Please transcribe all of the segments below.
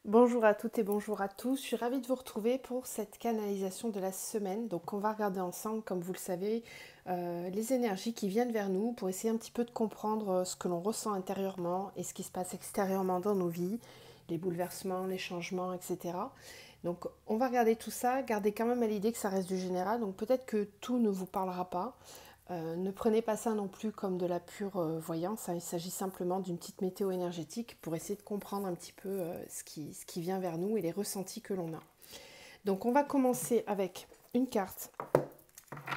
Bonjour à toutes et bonjour à tous, je suis ravie de vous retrouver pour cette canalisation de la semaine. Donc on va regarder ensemble, comme vous le savez, les énergies qui viennent vers nous pour essayer un petit peu de comprendre ce que l'on ressent intérieurement et ce qui se passe extérieurement dans nos vies, les bouleversements, les changements, etc. Donc on va regarder tout ça, gardez quand même à l'idée que ça reste du général, donc peut-être que tout ne vous parlera pas. Ne prenez pas ça non plus comme de la pure voyance, hein. Il s'agit simplement d'une petite météo énergétique pour essayer de comprendre un petit peu ce qui vient vers nous et les ressentis que l'on a. Donc on va commencer avec une carte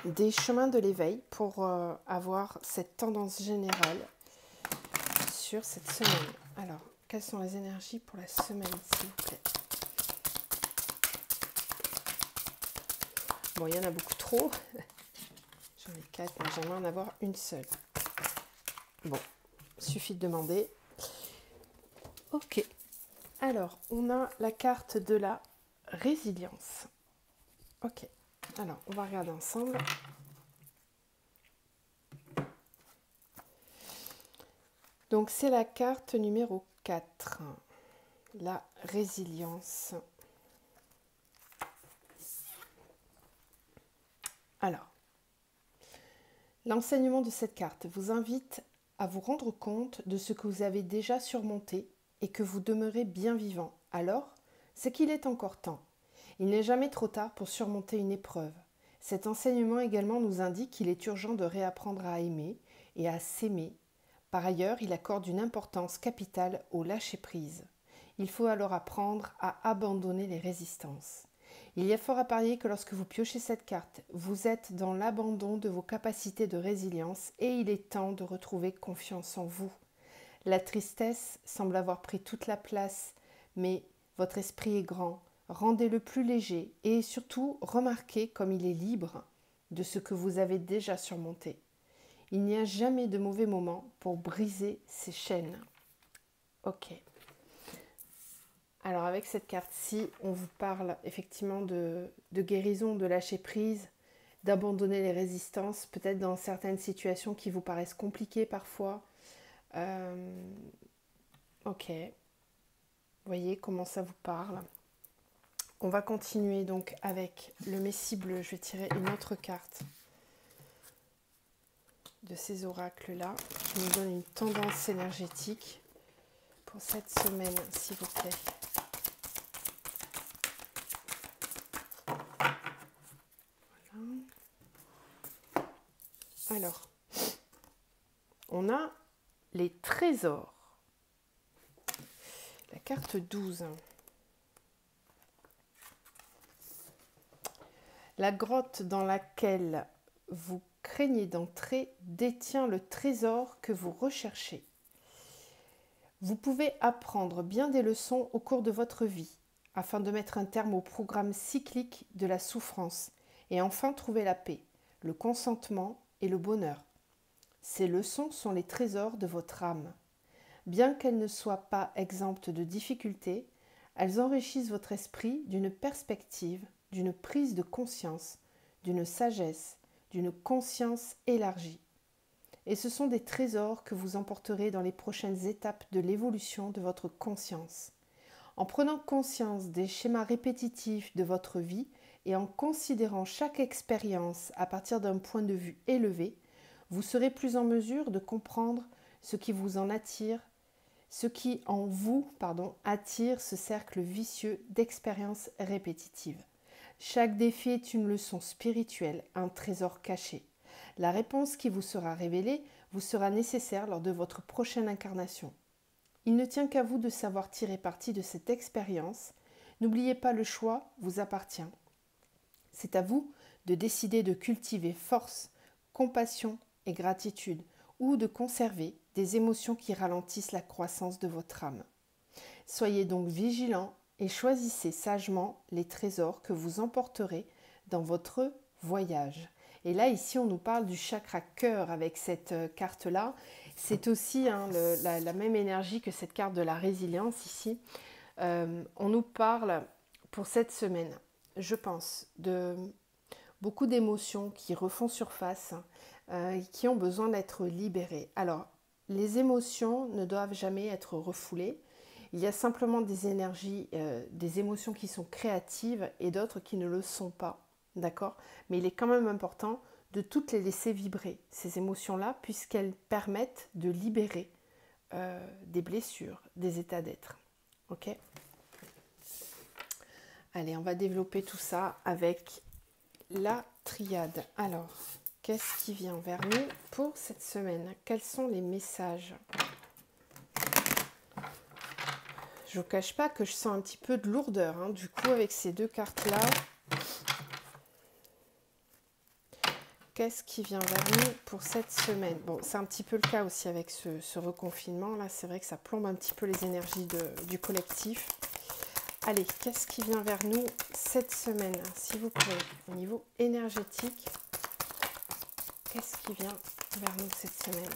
des chemins de l'éveil pour avoir cette tendance générale sur cette semaine. Alors, quelles sont les énergies pour la semaine, s'il vous plaît? Bon, il y en a beaucoup trop. J'en ai 4, mais j'aimerais en avoir une seule. Bon, suffit de demander. Ok. Alors, on a la carte de la résilience. Ok. Alors, on va regarder ensemble. Donc, c'est la carte numéro 4. La résilience. Alors, l'enseignement de cette carte vous invite à vous rendre compte de ce que vous avez déjà surmonté et que vous demeurez bien vivant. Alors, c'est qu'il est encore temps. Il n'est jamais trop tard pour surmonter une épreuve. Cet enseignement également nous indique qu'il est urgent de réapprendre à aimer et à s'aimer. Par ailleurs, il accorde une importance capitale au lâcher-prise. Il faut alors apprendre à abandonner les résistances. Il y a fort à parier que lorsque vous piochez cette carte, vous êtes dans l'abandon de vos capacités de résilience et il est temps de retrouver confiance en vous. La tristesse semble avoir pris toute la place, mais votre esprit est grand. Rendez-le plus léger et surtout remarquez comme il est libre de ce que vous avez déjà surmonté. Il n'y a jamais de mauvais moment pour briser ces chaînes. Ok. Alors avec cette carte-ci, on vous parle effectivement de guérison, de lâcher prise, d'abandonner les résistances, peut-être dans certaines situations qui vous paraissent compliquées parfois. Ok. Voyez comment ça vous parle. On va continuer donc avec le Messie bleu. Je vais tirer une autre carte de ces oracles-là qui nous donne une tendance énergétique pour cette semaine, s'il vous plaît. Voilà. Alors, on a les trésors. La carte 12. La grotte dans laquelle vous craignez d'entrer détient le trésor que vous recherchez. Vous pouvez apprendre bien des leçons au cours de votre vie, afin de mettre un terme au programme cyclique de la souffrance et enfin trouver la paix, le consentement et le bonheur. Ces leçons sont les trésors de votre âme. Bien qu'elles ne soient pas exemptes de difficultés, elles enrichissent votre esprit d'une perspective, d'une prise de conscience, d'une sagesse, d'une conscience élargie. Et ce sont des trésors que vous emporterez dans les prochaines étapes de l'évolution de votre conscience. En prenant conscience des schémas répétitifs de votre vie et en considérant chaque expérience à partir d'un point de vue élevé, vous serez plus en mesure de comprendre ce qui en vous attire ce cercle vicieux d'expériences répétitives. Chaque défi est une leçon spirituelle, un trésor caché. La réponse qui vous sera révélée vous sera nécessaire lors de votre prochaine incarnation. Il ne tient qu'à vous de savoir tirer parti de cette expérience. N'oubliez pas, le choix vous appartient. C'est à vous de décider de cultiver force, compassion et gratitude, ou de conserver des émotions qui ralentissent la croissance de votre âme. Soyez donc vigilants et choisissez sagement les trésors que vous emporterez dans votre voyage. Et là, ici, on nous parle du chakra cœur avec cette carte-là. C'est aussi la même énergie que cette carte de la résilience ici. On nous parle pour cette semaine, je pense, de beaucoup d'émotions qui refont surface et qui ont besoin d'être libérées. Alors, les émotions ne doivent jamais être refoulées. Il y a simplement des énergies, des émotions qui sont créatives et d'autres qui ne le sont pas, d'accord? Mais il est quand même important de toutes les laisser vibrer, ces émotions-là, puisqu'elles permettent de libérer des blessures, des états d'être. Ok? Allez, on va développer tout ça avec la triade. Alors, qu'est-ce qui vient vers nous pour cette semaine? Quels sont les messages? Je ne vous cache pas que je sens un petit peu de lourdeur, hein, du coup, avec ces deux cartes-là. Qu'est-ce qui vient vers nous pour cette semaine? Bon, c'est un petit peu le cas aussi avec ce reconfinement. Là, c'est vrai que ça plombe un petit peu les énergies du collectif. Allez, qu'est-ce qui vient vers nous cette semaine, s'il vous plaît, au niveau énergétique? Qu'est-ce qui vient vers nous cette semaine?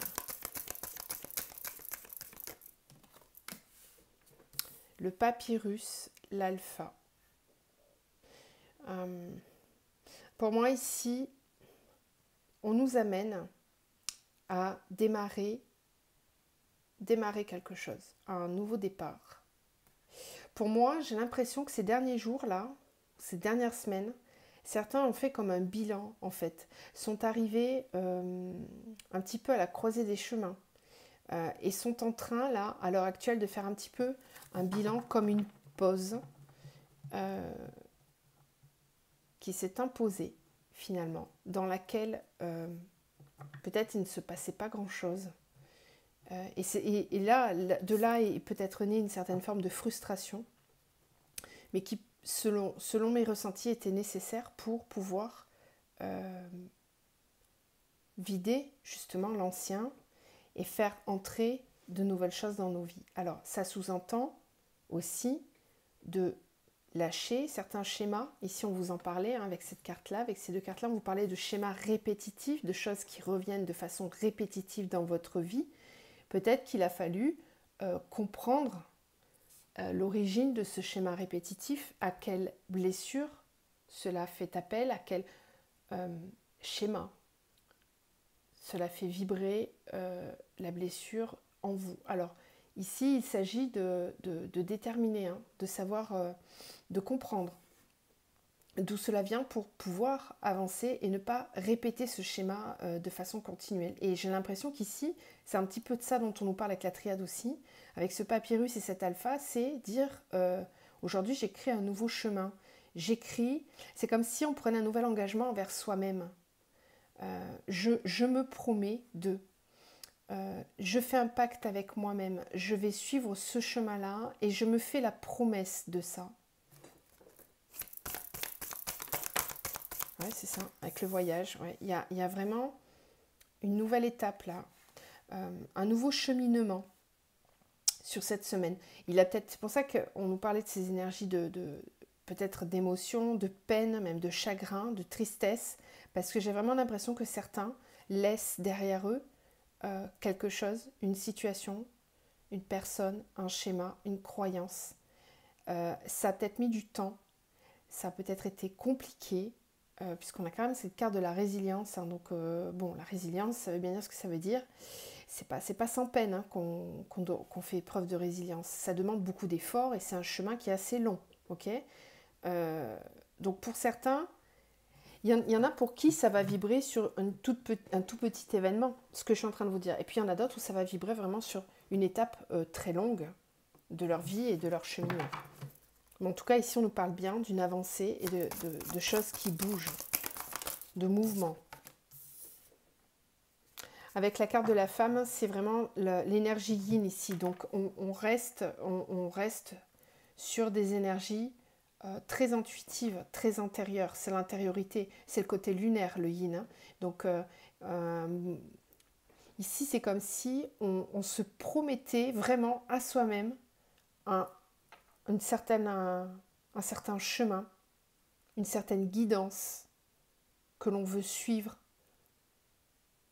Le papyrus, l'alpha. Pour moi, ici, on nous amène à démarrer quelque chose, à un nouveau départ. Pour moi, j'ai l'impression que ces derniers jours-là, ces dernières semaines, certains ont fait comme un bilan, en fait, sont arrivés un petit peu à la croisée des chemins et sont en train, là, à l'heure actuelle, de faire un petit peu un bilan comme une pause qui s'est imposée, finalement, dans laquelle peut-être il ne se passait pas grand-chose. Et là, de là est peut-être née une certaine forme de frustration, mais qui, selon mes ressentis, était nécessaire pour pouvoir vider justement l'ancien et faire entrer de nouvelles choses dans nos vies. Alors, ça sous-entend aussi de lâcher certains schémas. Ici, on vous en parlait hein, avec cette carte-là, avec ces deux cartes-là, on vous parlait de schémas répétitifs, de choses qui reviennent de façon répétitive dans votre vie. Peut-être qu'il a fallu comprendre l'origine de ce schéma répétitif, à quelle blessure cela fait appel, à quel schéma cela fait vibrer la blessure en vous. Alors, ici, il s'agit de déterminer, hein, de savoir, de comprendre d'où cela vient pour pouvoir avancer et ne pas répéter ce schéma de façon continuelle. Et j'ai l'impression qu'ici, c'est un petit peu de ça dont on nous parle avec la triade aussi, avec ce papyrus et cet alpha, c'est dire aujourd'hui j'ai créé un nouveau chemin. J'écris, c'est comme si on prenait un nouvel engagement envers soi-même. Je me promets de... je fais un pacte avec moi-même, je vais suivre ce chemin-là et je me fais la promesse de ça. Ouais, c'est ça, avec le voyage. Ouais. Il y a vraiment une nouvelle étape là, un nouveau cheminement sur cette semaine. C'est pour ça qu'on nous parlait de ces énergies peut-être d'émotion, de peine, même de chagrin, de tristesse, parce que j'ai vraiment l'impression que certains laissent derrière eux quelque chose, une situation, une personne, un schéma, une croyance. Ça a peut-être mis du temps, ça a peut-être été compliqué, puisqu'on a quand même cette carte de la résilience. Hein, donc, bon, la résilience, ça veut bien dire ce que ça veut dire. C'est pas sans peine hein, qu'on fait preuve de résilience. Ça demande beaucoup d'efforts et c'est un chemin qui est assez long. Okay, donc, pour certains, il y en a pour qui ça va vibrer sur un tout petit événement, ce que je suis en train de vous dire. Et puis, il y en a d'autres où ça va vibrer vraiment sur une étape très longue de leur vie et de leur cheminement. Mais en tout cas, ici, on nous parle bien d'une avancée et de choses qui bougent, de mouvements. Avec la carte de la femme, c'est vraiment l'énergie yin ici. Donc, on reste sur des énergies très intuitives, très intérieures. C'est l'intériorité, c'est le côté lunaire, le yin. Hein. Donc, ici, c'est comme si on se promettait vraiment à soi-même un certain chemin, une certaine guidance que l'on veut suivre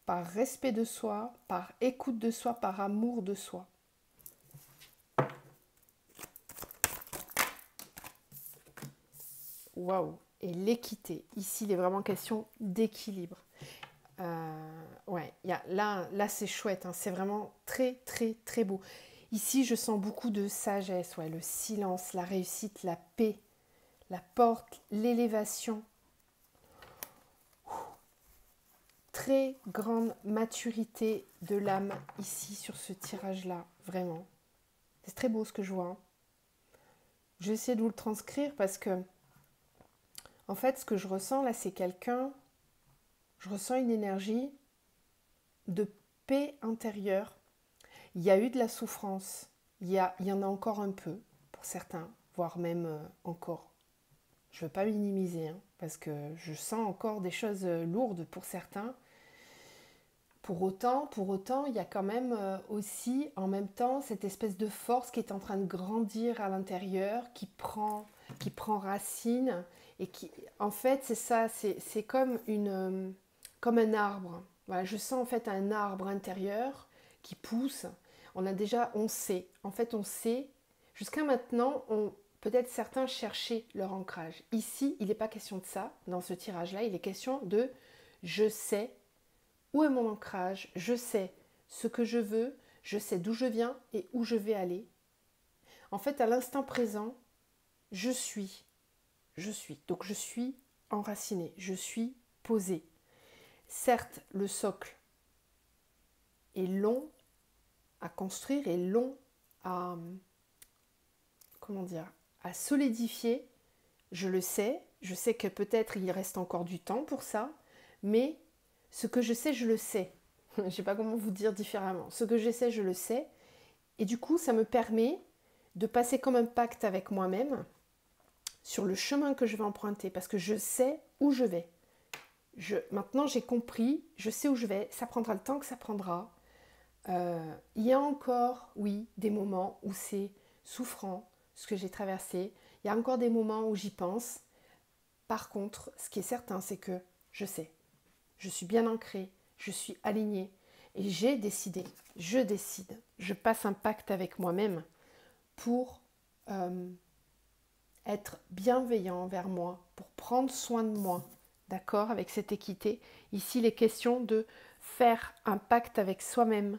par respect de soi, par écoute de soi, par amour de soi. Waouh! Et l'équité. Ici, il est vraiment question d'équilibre. Ouais, là c'est chouette. Hein. C'est vraiment très, très, très beau. Ici, je sens beaucoup de sagesse, ouais, le silence, la réussite, la paix, la porte, l'élévation. Très grande maturité de l'âme ici sur ce tirage-là, vraiment. C'est très beau ce que je vois. Je vais essayer de vous le transcrire parce que, en fait, ce que je ressens là, c'est je ressens une énergie de paix intérieure. Il y a eu de la souffrance, il y en a encore un peu pour certains, voire même encore. Je ne veux pas minimiser, hein, parce que je sens encore des choses lourdes pour certains. Pour autant, il y a quand même aussi, en même temps, cette espèce de force qui est en train de grandir à l'intérieur, qui prend racine, et qui, en fait, c'est ça, c'est comme un arbre. Voilà, je sens en fait un arbre intérieur qui pousse. On sait, en fait, on sait. Jusqu'à maintenant, peut-être certains cherchaient leur ancrage. Ici, il n'est pas question de ça. Dans ce tirage-là, il est question de je sais où est mon ancrage, je sais ce que je veux, je sais d'où je viens et où je vais aller. En fait, à l'instant présent, je suis. Donc je suis enracinée, je suis posée. Certes, le socle est long à construire, est long à, à solidifier. Je le sais, je sais que peut-être il reste encore du temps pour ça, mais ce que je sais, je le sais. Je ne sais pas comment vous dire différemment. Ce que je sais, je le sais. Et du coup, ça me permet de passer comme un pacte avec moi-même sur le chemin que je vais emprunter, parce que je sais où je vais. Maintenant, j'ai compris, je sais où je vais. Ça prendra le temps que ça prendra. Il y a encore, oui, des moments où c'est souffrant, ce que j'ai traversé. Il y a encore des moments où j'y pense. Par contre, ce qui est certain, c'est que je sais. Je suis bien ancrée, je suis alignée. Et j'ai décidé, je décide, je passe un pacte avec moi-même pour être bienveillant envers moi, pour prendre soin de moi, d'accord, avec cette équité. Ici, il est question de faire un pacte avec soi-même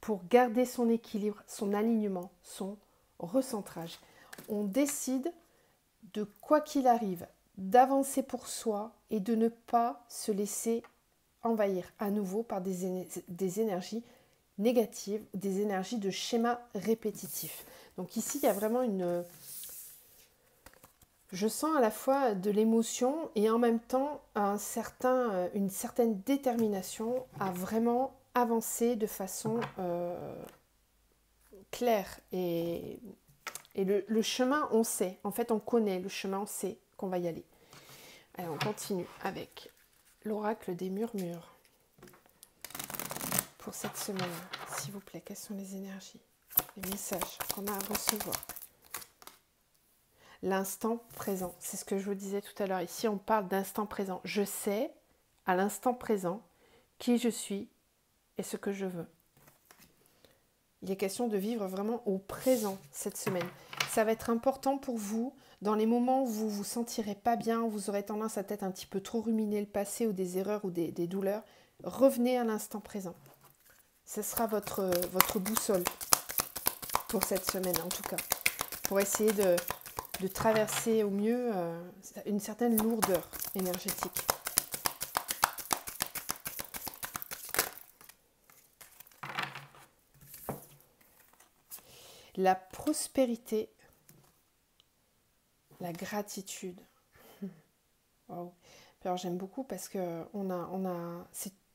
pour garder son équilibre, son alignement, son recentrage. On décide de quoi qu'il arrive, d'avancer pour soi et de ne pas se laisser envahir à nouveau par des énergies négatives, des énergies de schéma répétitif. Donc ici, il y a vraiment je sens à la fois de l'émotion et en même temps une certaine détermination à vraiment avancer de façon claire. Et le chemin, on sait. En fait, on connaît le chemin, on sait qu'on va y aller. Allez, on continue avec l'oracle des murmures. Pour cette semaine, s'il vous plaît, quelles sont les énergies, les messages qu'on a à recevoir? L'instant présent, c'est ce que je vous disais tout à l'heure. Ici, on parle d'instant présent. Je sais, à l'instant présent, qui je suis et ce que je veux. Il est question de vivre vraiment au présent cette semaine. Ça va être important pour vous dans les moments où vous vous sentirez pas bien, où vous aurez tendance à peut-être un petit peu trop ruminer le passé ou des erreurs ou des douleurs. Revenez à l'instant présent. Ce sera votre boussole pour cette semaine en tout cas, pour essayer de traverser au mieux une certaine lourdeur énergétique. La prospérité, la gratitude. Wow. Alors j'aime beaucoup parce que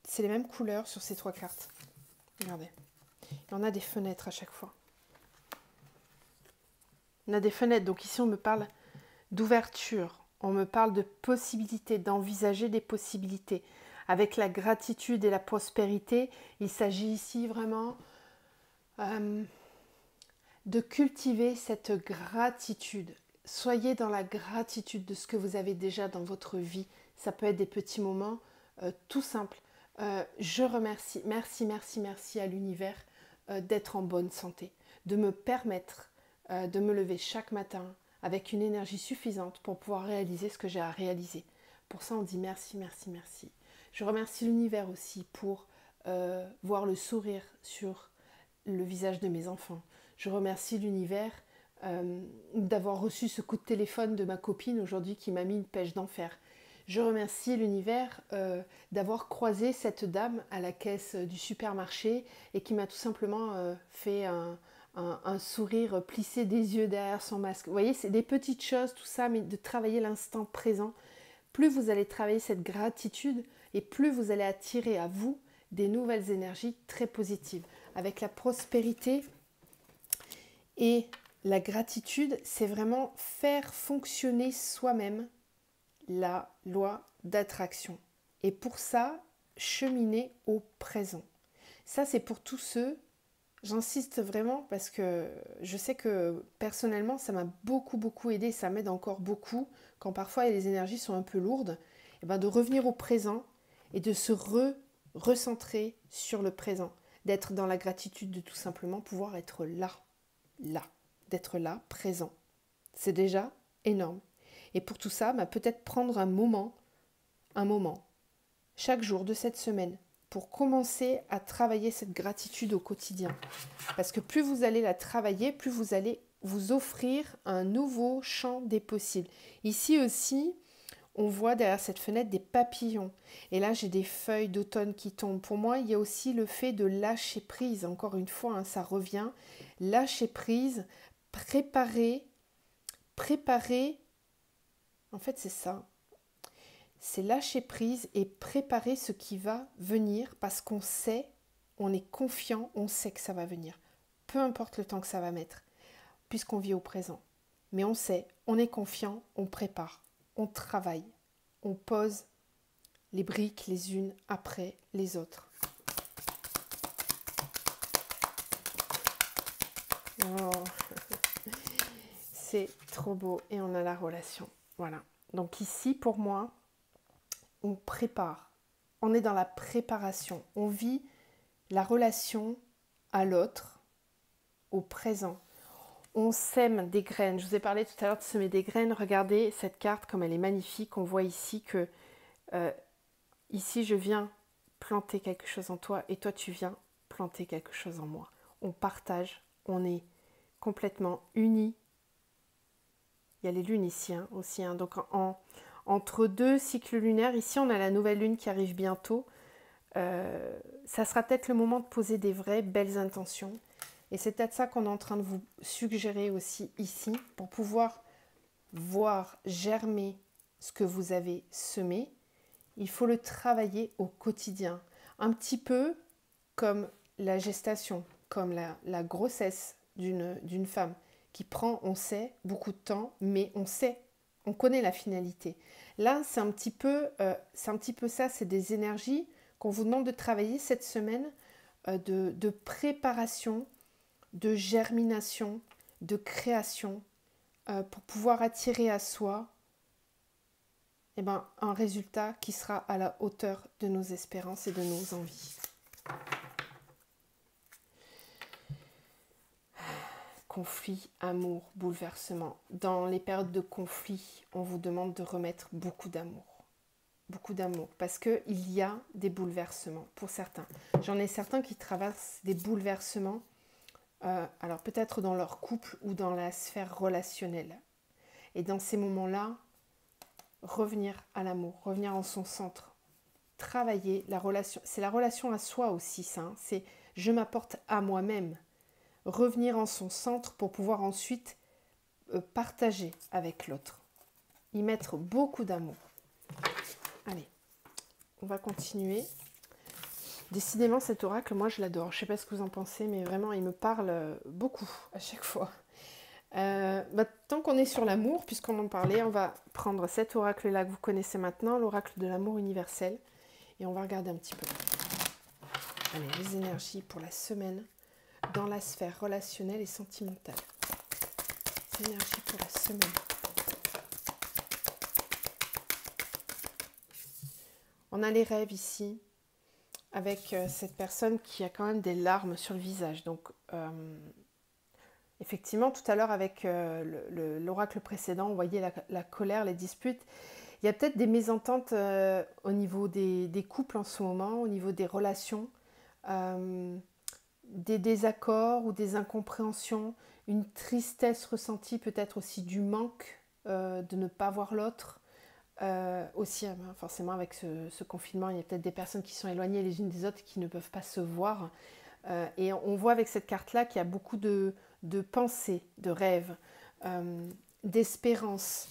c'est les mêmes couleurs sur ces trois cartes. Regardez. Et on a des fenêtres à chaque fois. On a des fenêtres, donc ici on me parle d'ouverture, on me parle de possibilités, d'envisager des possibilités. Avec la gratitude et la prospérité, il s'agit ici vraiment de cultiver cette gratitude. Soyez dans la gratitude de ce que vous avez déjà dans votre vie. Ça peut être des petits moments tout simples. Je remercie, merci à l'univers d'être en bonne santé, de me permettre de me lever chaque matin avec une énergie suffisante pour pouvoir réaliser ce que j'ai à réaliser. Pour ça, on dit merci. Je remercie l'univers aussi pour voir le sourire sur le visage de mes enfants. Je remercie l'univers d'avoir reçu ce coup de téléphone de ma copine aujourd'hui qui m'a mis une pêche d'enfer. Je remercie l'univers d'avoir croisé cette dame à la caisse du supermarché et qui m'a tout simplement fait un sourire plissé des yeux derrière son masque. Vous voyez, c'est des petites choses, tout ça, mais de travailler l'instant présent. Plus vous allez travailler cette gratitude et plus vous allez attirer à vous des nouvelles énergies très positives. Avec la prospérité et la gratitude, c'est vraiment faire fonctionner soi-même la loi d'attraction. Et pour ça, cheminer au présent. Ça, c'est pour tous ceux, j'insiste vraiment parce que je sais que personnellement, ça m'a beaucoup aidé, ça m'aide encore beaucoup quand parfois les énergies sont un peu lourdes, et ben de revenir au présent et de se recentrer sur le présent, d'être dans la gratitude de tout simplement pouvoir être là, d'être là, présent. C'est déjà énorme. Et pour tout ça, bah, peut-être prendre un moment, chaque jour de cette semaine, pour commencer à travailler cette gratitude au quotidien. Parce que plus vous allez la travailler, plus vous allez vous offrir un nouveau champ des possibles. Ici aussi, on voit derrière cette fenêtre des papillons. Et là, j'ai des feuilles d'automne qui tombent. Pour moi, il y a aussi le fait de lâcher prise. Encore une fois, hein, ça revient. Lâcher prise, préparer. En fait, c'est ça. C'est lâcher prise et préparer ce qui va venir parce qu'on sait, on est confiant, on sait que ça va venir. Peu importe le temps que ça va mettre, puisqu'on vit au présent. Mais on sait, on est confiant, on prépare, on travaille, on pose les briques les unes après les autres. Oh. C'est trop beau et on a la relation. Voilà. Donc ici, pour moi, on prépare. On est dans la préparation. On vit la relation à l'autre, au présent. On sème des graines. Je vous ai parlé tout à l'heure de semer des graines. Regardez cette carte comme elle est magnifique. On voit ici que ici je viens planter quelque chose en toi et toi tu viens planter quelque chose en moi. On partage, on est complètement unis. Il y a les lunes ici hein, aussi. Hein. Donc entre deux cycles lunaires, ici on a la nouvelle lune qui arrive bientôt. Ça sera peut-être le moment de poser des vraies belles intentions. Et c'est peut-être ça qu'on est en train de vous suggérer aussi ici pour pouvoir voir germer ce que vous avez semé. Il faut le travailler au quotidien. Un petit peu comme la gestation, comme la grossesse d'une femme qui prend, on sait, beaucoup de temps, mais on sait, on connaît la finalité. Là, c'est un petit peu ça, c'est des énergies qu'on vous demande de travailler cette semaine de préparation, de germination, de création, pour pouvoir attirer à soi un résultat qui sera à la hauteur de nos espérances et de nos envies. Conflit, amour, bouleversement. Dans les périodes de conflit, on vous demande de remettre beaucoup d'amour. Beaucoup d'amour, parce qu'il y a des bouleversements pour certains. J'en ai certains qui traversent des bouleversements, alors peut-être dans leur couple ou dans la sphère relationnelle. Et dans ces moments-là, revenir à l'amour, revenir en son centre, travailler la relation. C'est la relation à soi aussi, ça. Hein. C'est je m'apporte à moi-même. Revenir en son centre pour pouvoir ensuite partager avec l'autre. Y mettre beaucoup d'amour. Allez, on va continuer. Décidément, cet oracle, moi je l'adore. Je ne sais pas ce que vous en pensez, mais vraiment, il me parle beaucoup à chaque fois. Tant qu'on est sur l'amour, puisqu'on en parlait, on va prendre cet oracle-là que vous connaissez maintenant, l'oracle de l'amour universel, et on va regarder un petit peu. Allez, les énergies pour la semaine dans la sphère relationnelle et sentimentale. Les énergies pour la semaine. On a les rêves ici, avec cette personne qui a quand même des larmes sur le visage. Donc, effectivement, tout à l'heure, avec l'oracle précédent, on voyait la colère, les disputes. Il y a peut-être des mésententes au niveau des couples en ce moment, au niveau des relations. des désaccords ou des incompréhensions, une tristesse ressentie, peut-être aussi du manque de ne pas voir l'autre. Aussi, forcément, avec ce confinement, il y a peut-être des personnes qui sont éloignées les unes des autres qui ne peuvent pas se voir. Et on voit avec cette carte-là qu'il y a beaucoup de pensées, de rêves, d'espérance.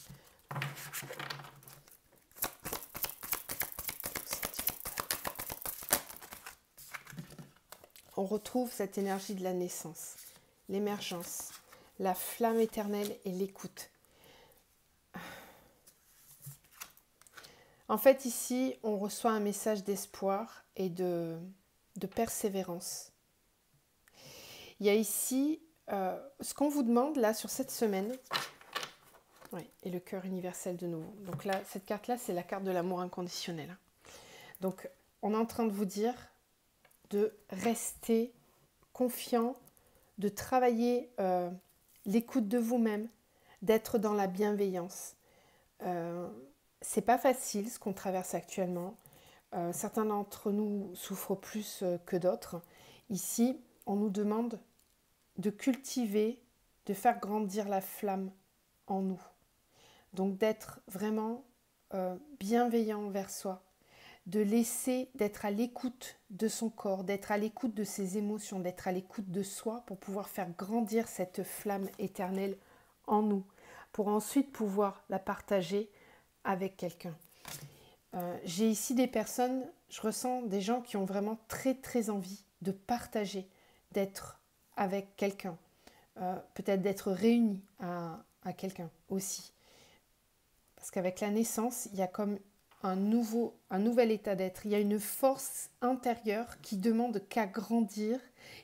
On retrouve cette énergie de la naissance, l'émergence, la flamme éternelle et l'écoute. En fait, ici, on reçoit un message d'espoir et de persévérance. Il y a ici ce qu'on vous demande là sur cette semaine, et le cœur universel de nouveau. Donc là, cette carte-là, c'est la carte de l'amour inconditionnel. Donc, on est en train de vous dire de rester confiant, de travailler l'écoute de vous-même, d'être dans la bienveillance. C'est pas facile ce qu'on traverse actuellement. Certains d'entre nous souffrent plus que d'autres. Ici, on nous demande de cultiver, de faire grandir la flamme en nous. Donc d'être vraiment bienveillant envers soi, de laisser, d'être à l'écoute de son corps, d'être à l'écoute de ses émotions, d'être à l'écoute de soi pour pouvoir faire grandir cette flamme éternelle en nous, pour ensuite pouvoir la partager avec quelqu'un. J'ai ici des personnes, je ressens des gens qui ont vraiment très très envie de partager, d'être avec quelqu'un, peut-être d'être réunis à quelqu'un aussi. Parce qu'avec la naissance, il y a comme un nouvel état d'être. Il y a une force intérieure qui demande qu'à grandir.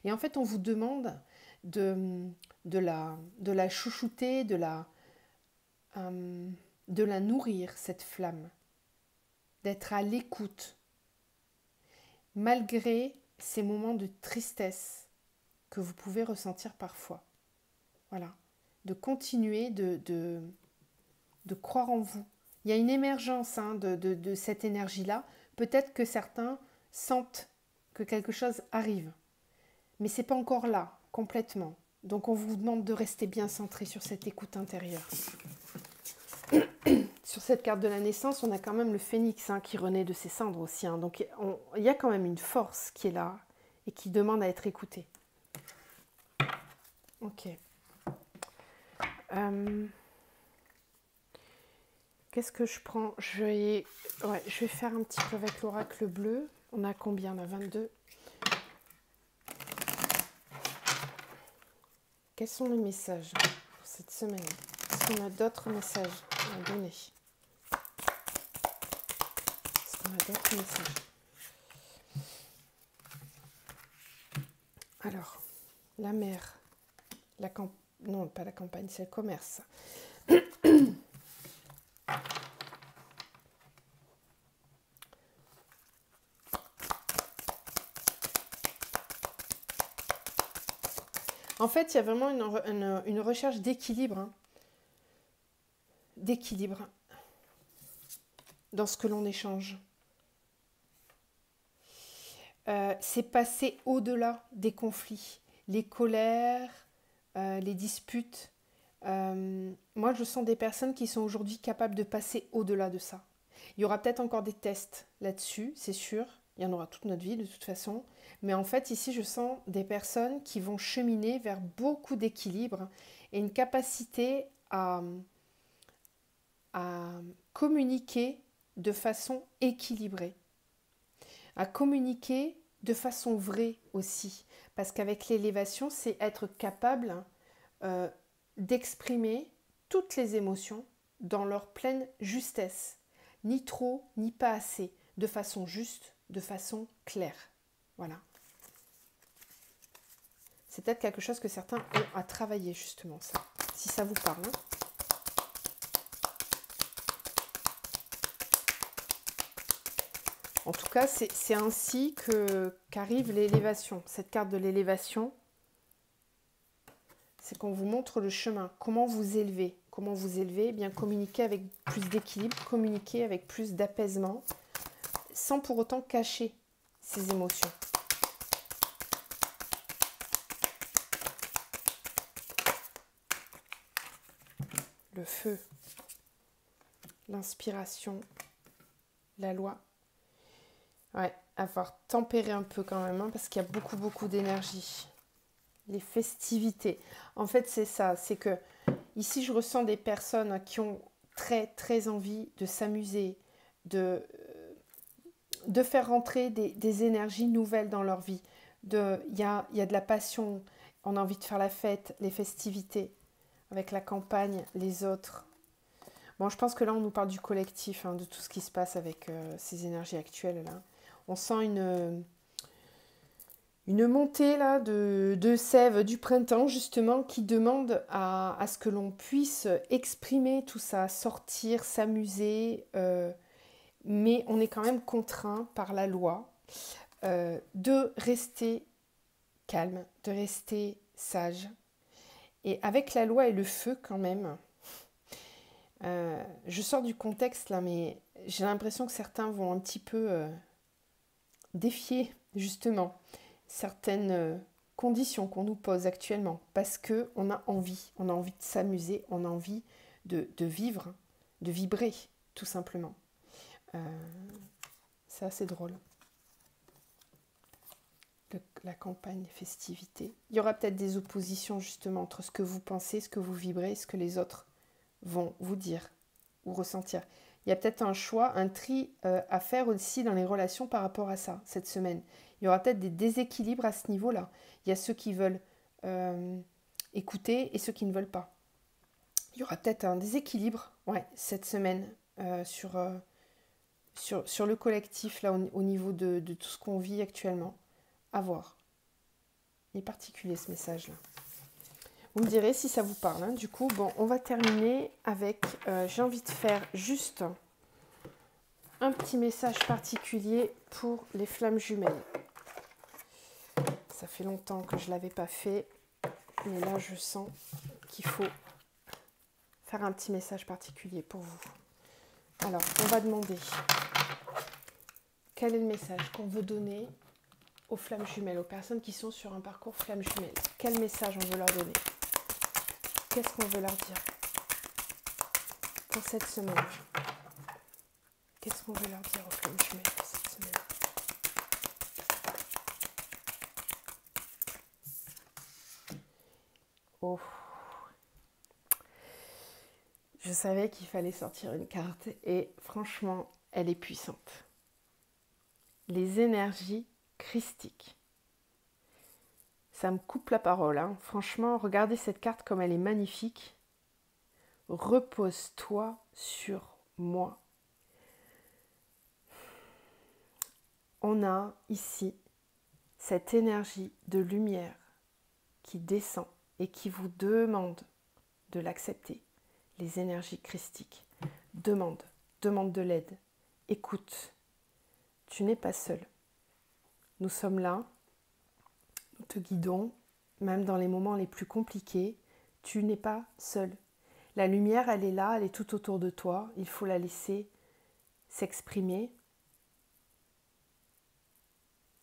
Et en fait, on vous demande de la chouchouter, de la nourrir, cette flamme. D'être à l'écoute. Malgré ces moments de tristesse que vous pouvez ressentir parfois. Voilà. De continuer de croire en vous. Il y a une émergence de cette énergie-là. Peut-être que certains sentent que quelque chose arrive. Mais ce n'est pas encore là, complètement. Donc on vous demande de rester bien centré sur cette écoute intérieure. Sur cette carte de la naissance, on a quand même le phénix qui renaît de ses cendres aussi. Donc il y a quand même une force qui est là et qui demande à être écoutée. Ok. Qu'est-ce que je prends ? je vais faire un petit peu avec l'oracle bleu. On a combien là ? 22. Quels sont les messages pour cette semaine ? Est-ce qu'on a d'autres messages à donner ? Est-ce qu'on a d'autres messages ? Alors, la mer, non, pas la campagne, c'est le commerce. En fait, il y a vraiment une recherche d'équilibre. D'équilibre dans ce que l'on échange. C'est passer au-delà des conflits, les colères, les disputes. Moi, je sens des personnes qui sont aujourd'hui capables de passer au-delà de ça. Il y aura peut-être encore des tests là-dessus, c'est sûr. Il y en aura toute notre vie de toute façon. Mais en fait, ici, je sens des personnes qui vont cheminer vers beaucoup d'équilibre et une capacité à communiquer de façon équilibrée. À communiquer de façon vraie aussi. Parce qu'avec l'élévation, c'est être capable d'exprimer toutes les émotions dans leur pleine justesse. Ni trop, ni pas assez. De façon juste, de façon claire. Voilà. C'est peut-être quelque chose que certains ont à travailler justement, ça. Si ça vous parle. En tout cas, c'est ainsi qu'arrive l'élévation. Cette carte de l'élévation, c'est qu'on vous montre le chemin. Comment vous élever ? Comment vous élever ? Eh bien, communiquer avec plus d'équilibre, communiquer avec plus d'apaisement, sans pour autant cacher ses émotions. le feu, l'inspiration, la loi. Ouais, avoir tempéré un peu quand même, hein, parce qu'il y a beaucoup d'énergie. Les festivités. En fait, c'est ça, c'est que ici, je ressens des personnes qui ont très envie de s'amuser, de faire rentrer des énergies nouvelles dans leur vie. Il y a de la passion, on a envie de faire la fête, les festivités, avec la campagne, les autres. Bon, je pense que là, on nous parle du collectif, hein, de tout ce qui se passe avec ces énergies actuelles, là. On sent une montée là, de sève du printemps, justement, qui demande à ce que l'on puisse exprimer tout ça, sortir, s'amuser, mais on est quand même contraint par la loi de rester calme, de rester sage. Et avec la loi et le feu quand même, je sors du contexte là, mais j'ai l'impression que certains vont un petit peu défier justement certaines conditions qu'on nous pose actuellement, parce qu'on a envie de s'amuser, on a envie de vivre, de vibrer, tout simplement. C'est assez drôle. La campagne, les festivités. Il y aura peut-être des oppositions justement entre ce que vous pensez, ce que vous vibrez, ce que les autres vont vous dire ou ressentir. Il y a peut-être un choix, un tri à faire aussi dans les relations par rapport à ça, cette semaine. Il y aura peut-être des déséquilibres à ce niveau-là. Il y a ceux qui veulent écouter et ceux qui ne veulent pas. Il y aura peut-être un déséquilibre, cette semaine sur le collectif, là, au niveau de tout ce qu'on vit actuellement. À voir. Il est particulier ce message-là. Vous me direz si ça vous parle. Hein. Du coup, bon, on va terminer avec... j'ai envie de faire juste un petit message particulier pour les flammes jumelles. Ça fait longtemps que je ne l'avais pas fait. Mais là, je sens qu'il faut faire un petit message particulier pour vous. Alors, on va demander quel est le message qu'on veut donner aux flammes jumelles, aux personnes qui sont sur un parcours flammes jumelles. Quel message on veut leur donner? Qu'est-ce qu'on veut leur dire pour cette semaine? Qu'est-ce qu'on veut leur dire aux flammes jumelles pour cette semaine? Oh, je savais qu'il fallait sortir une carte et franchement, elle est puissante. Les énergies christiques. Ça me coupe la parole, hein. Franchement, regardez cette carte comme elle est magnifique. Repose-toi sur moi. On a ici cette énergie de lumière qui descend et qui vous demande de l'accepter. Les énergies christiques. Demande de l'aide. Écoute, tu n'es pas seul. Nous sommes là, nous te guidons, même dans les moments les plus compliqués. Tu n'es pas seul. La lumière, elle est là, elle est tout autour de toi. Il faut la laisser s'exprimer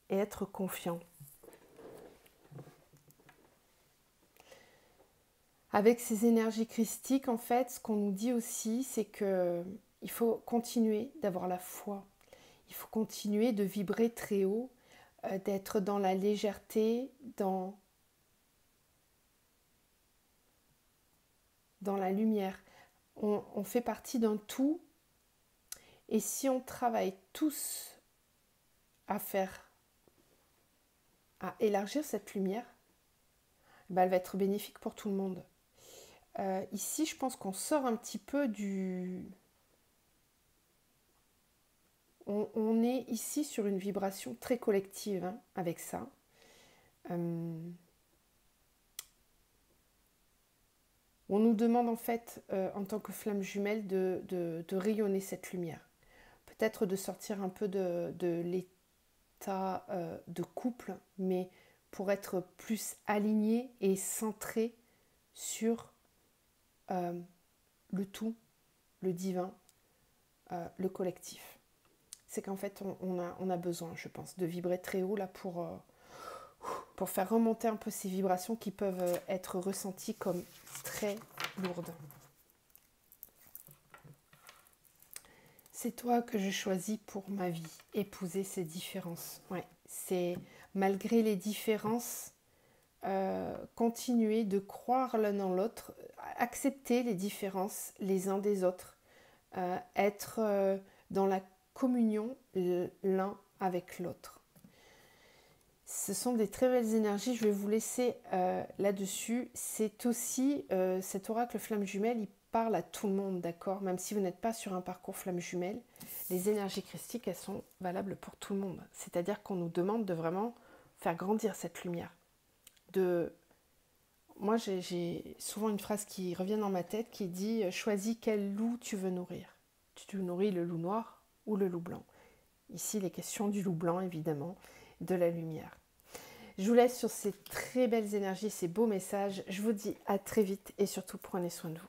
et être confiant. Avec ces énergies christiques, en fait, ce qu'on nous dit aussi, c'est qu'il faut continuer d'avoir la foi. Il faut continuer de vibrer très haut, d'être dans la légèreté, dans la lumière. On fait partie d'un tout. Et si on travaille tous à élargir cette lumière, elle va être bénéfique pour tout le monde. Ici, je pense qu'on sort un petit peu du... On est ici sur une vibration très collective, hein, avec ça. On nous demande en fait, en tant que flamme jumelle, de rayonner cette lumière. Peut-être de sortir un peu de l'état de couple, mais pour être plus aligné et centré sur le tout, le divin, le collectif. C'est qu'en fait, on a besoin, je pense, de vibrer très haut là pour faire remonter un peu ces vibrations qui peuvent être ressenties comme très lourdes. C'est toi que je choisis pour ma vie. Épouser ces différences. Ouais, c'est malgré les différences, continuer de croire l'un en l'autre, accepter les différences les uns des autres, être dans la communion l'un avec l'autre. Ce sont des très belles énergies, je vais vous laisser là-dessus. C'est aussi, cet oracle flamme jumelle, il parle à tout le monde, d'accord? Même si vous n'êtes pas sur un parcours flamme jumelle, les énergies christiques, elles sont valables pour tout le monde. C'est-à-dire qu'on nous demande de vraiment faire grandir cette lumière. Moi, j'ai souvent une phrase qui revient dans ma tête qui dit « Choisis quel loup tu veux nourrir. Tu nourris le loup noir ou le loup blanc ?» Ici, les questions du loup blanc, évidemment, de la lumière. Je vous laisse sur ces très belles énergies, ces beaux messages. Je vous dis à très vite et surtout prenez soin de vous.